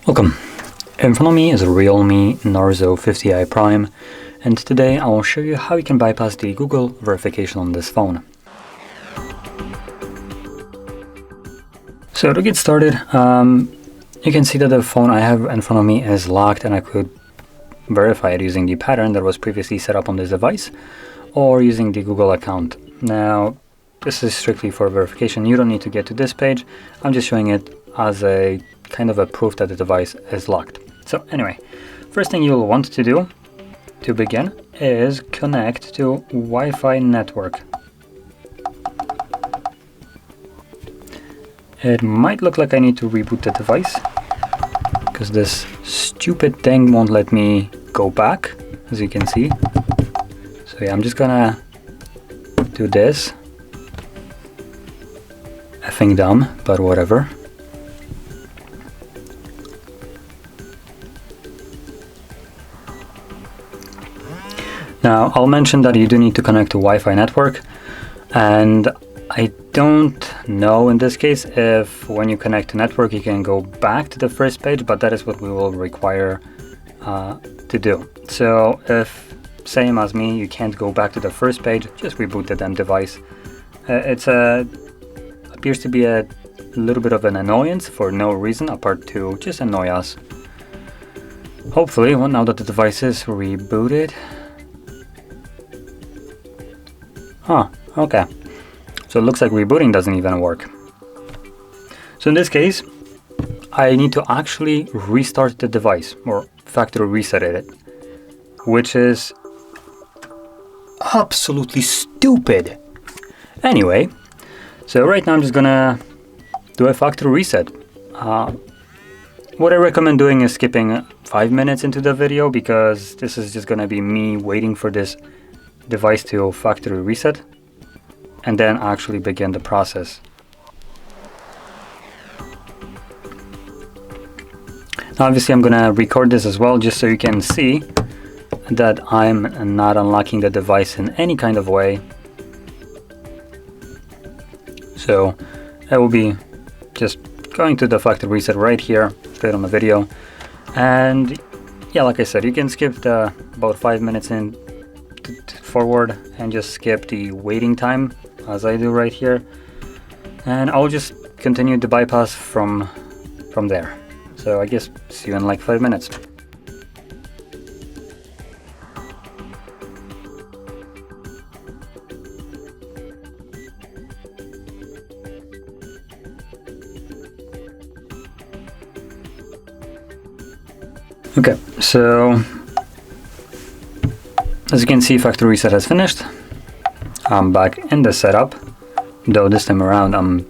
Welcome. In front of me is a REALME Narzo 50i Prime, and today I will show you how you can bypass the Google verification on this phone. So to get started, you can see that the phone I have in front of me is locked, and I could verify it using the pattern that was previously set up on this device or using the Google account. Now, this is strictly for verification. You don't need to get to this page. I'm just showing it as a kind of a proof that the device is locked. So anyway, first thing you'll want to do to begin is connect to Wi-Fi network. It might look like I need to reboot the device because this stupid thing won't let me go back, as you can see. So yeah, I'm just gonna do this. Effing dumb, but whatever. Now, I'll mention that you do need to connect to Wi-Fi network, and I don't know in this case if when you connect to network you can go back to the first page, but that is what we will require to do. So if, same as me, you can't go back to the first page, just reboot the damn device. It appears to be a little bit of an annoyance for no reason apart to just annoy us. Hopefully, well, now that the device is rebooted. Huh, okay. So it looks like rebooting doesn't even work. So in this case, I need to actually restart the device or factory reset it, which is absolutely stupid. Anyway, so right now I'm just gonna do a factory reset. What I recommend doing is skipping 5 minutes into the video, because this is just gonna be me waiting for this device to factory reset and then actually begin the process. Now obviously I'm gonna record this as well, just so you can see that I'm not unlocking the device in any kind of way. So I will be just going to the factory reset right here, straight on the video. And yeah, like I said, you can skip the about 5 minutes in forward and just skip the waiting time as I do right here, and I'll just continue the bypass from there. So I guess see you in like 5 minutes. Okay, so as you can see, factory reset has finished. I'm back in the setup, though this time around I'm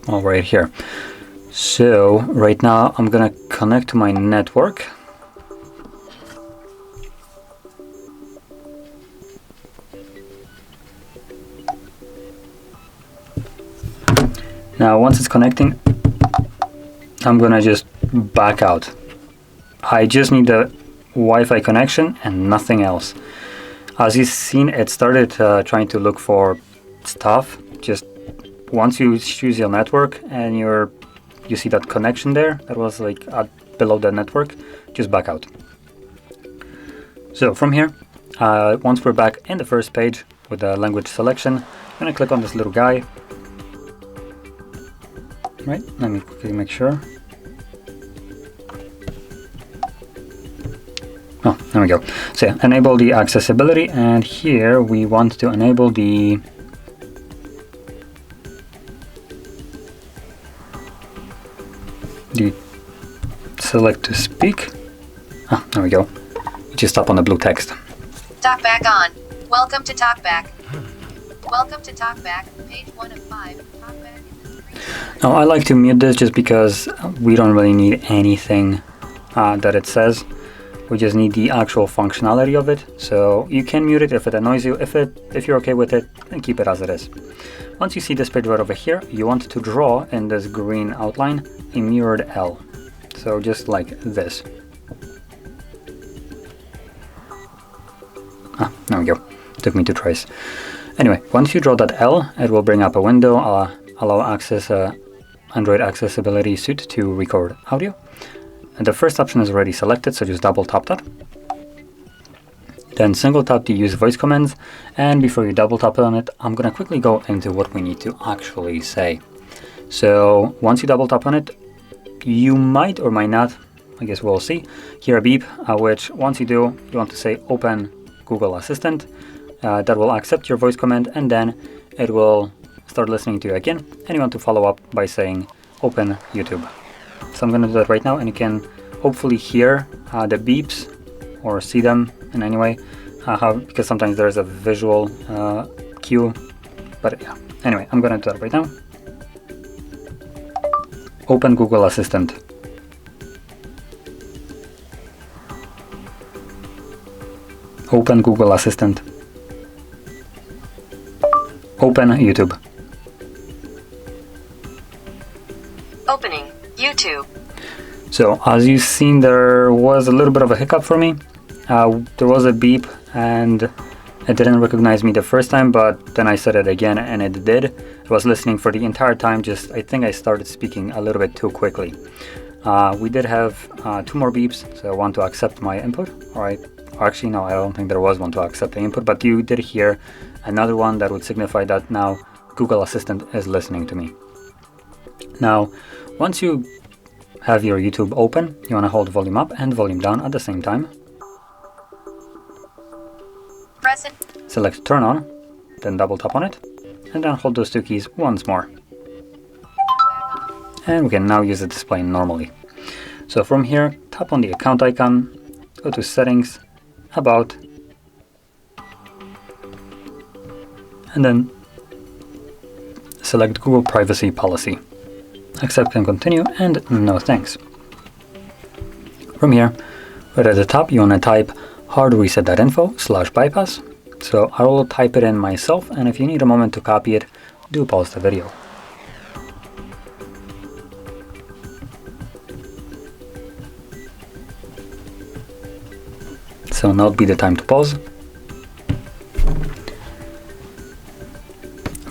all right here. So right now I'm gonna connect to my network. Now once it's connecting, I'm gonna just back out. I just need the Wi-Fi connection and nothing else. As you've seen, it started trying to look for stuff. Just once you choose your network and you see that connection there that was like below the network, just back out. So from here, once we're back in the first page with the language selection, I'm gonna click on this little guy. Right, let me quickly make sure. Oh, there we go. So yeah, enable the accessibility, and here we want to enable the select to speak. Ah, there we go. You just tap on the blue text. TalkBack on. Welcome to TalkBack. Welcome to TalkBack, page 1 of 5. TalkBack is a screen. Now I like to mute this just because we don't really need anything that it says. We just need the actual functionality of it. So you can mute it if it annoys you. If you're okay with it, then keep it as it is. Once you see this page right over here, you want to draw in this green outline a mirrored L. So just like this. Ah, there we go. Took me 2 tries. Anyway, once you draw that L, it will bring up a window, allow access Android accessibility suite to record audio. And the first option is already selected, so just double tap that. Then single tap to use voice commands, and before you double tap on it, I'm going to quickly go into what we need to actually say. So once you double tap on it, you might or might not, I guess we'll see, hear a beep, which once you do, you want to say open Google Assistant. That will accept your voice command, and then it will start listening to you again, and you want to follow up by saying open YouTube. So I'm going to do that right now, and you can hopefully hear the beeps or see them in any way, because sometimes there's a visual cue, but yeah. Anyway, I'm going to do that right now. Open Google Assistant. Open Google Assistant. Open YouTube. Opening YouTube. So as you've seen, there was a little bit of a hiccup for me. There was a beep and it didn't recognize me the first time, but then I said it again and it did. It was listening for the entire time, just I think I started speaking a little bit too quickly. We did have 2 more beeps, so one to accept my input. Alright, actually no, I don't think there was one to accept the input, but you did hear another one that would signify that now Google Assistant is listening to me. Now, once you have your YouTube open, you want to hold volume up and volume down at the same time. Present. Select turn on, then double tap on it, and then hold those 2 keys once more. And we can now use the display normally. So from here, tap on the account icon, go to settings, about, and then select Google Privacy Policy. Accept and continue, and no thanks. From here, right at the top, you want to type HardReset.Info/bypass. So I will type it in myself, and if you need a moment to copy it, do pause the video. So now would be the time to pause.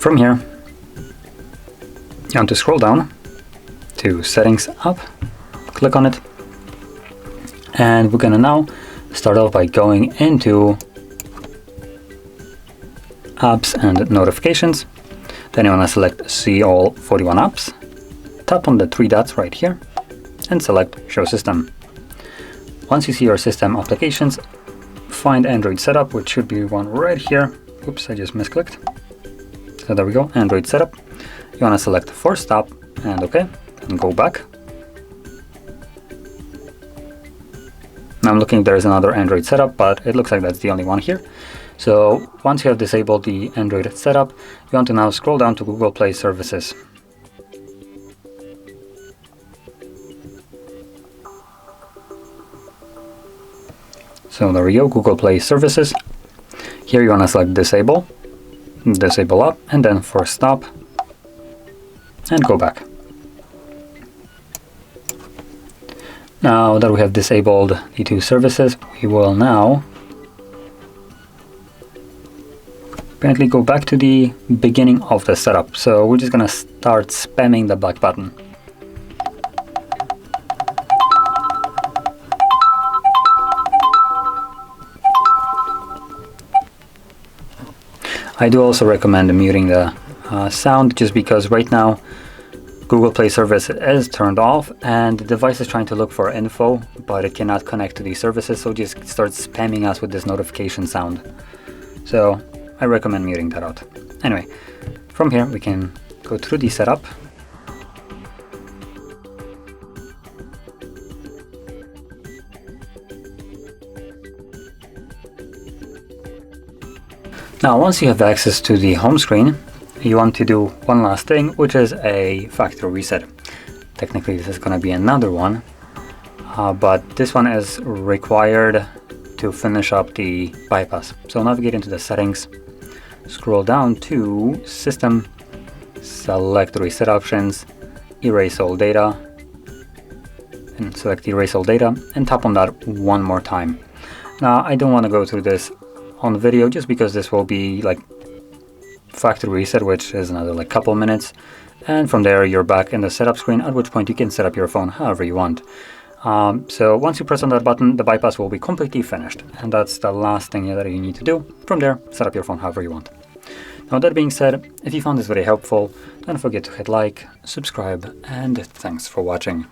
From here, you want to scroll down to settings up, click on it, and we're gonna now start off by going into apps and notifications. Then you want to select see all 41 apps, tap on the 3 dots right here and select show system. Once you see your system applications, find Android setup, which should be one right here. Oops, I just misclicked. So there we go, Android setup. You want to select force stop and OK, and go back. Now I'm looking, there's another Android setup, but it looks like that's the only one here. So once you have disabled the Android setup, you want to now scroll down to Google Play Services. So there we go, Google Play Services. Here you want to select disable, disable up, and then force stop, and go back. Now that we have disabled the 2 services, we will now apparently go back to the beginning of the setup. So we're just going to start spamming the back button. I do also recommend muting the sound, just because right now Google Play Service is turned off and the device is trying to look for info, but it cannot connect to these services, so it just starts spamming us with this notification sound. So I recommend muting that out. Anyway, from here we can go through the setup. Now once you have access to the home screen, you want to do one last thing, which is a factory reset. Technically this is going to be another one, but this one is required to finish up the bypass. So navigate into the settings, scroll down to system, select reset options, erase all data, and select erase all data, and tap on that one more time. Now I don't want to go through this on video, just because this will be like factory reset, which is another like couple minutes, And from there, you're back in the setup screen, at which point you can set up your phone however you want. So once you press on that button, the bypass will be completely finished. And that's the last thing that you need to do. From there, set up your phone however you want. Now, that being said, if you found this very helpful, don't forget to hit like, subscribe, and thanks for watching.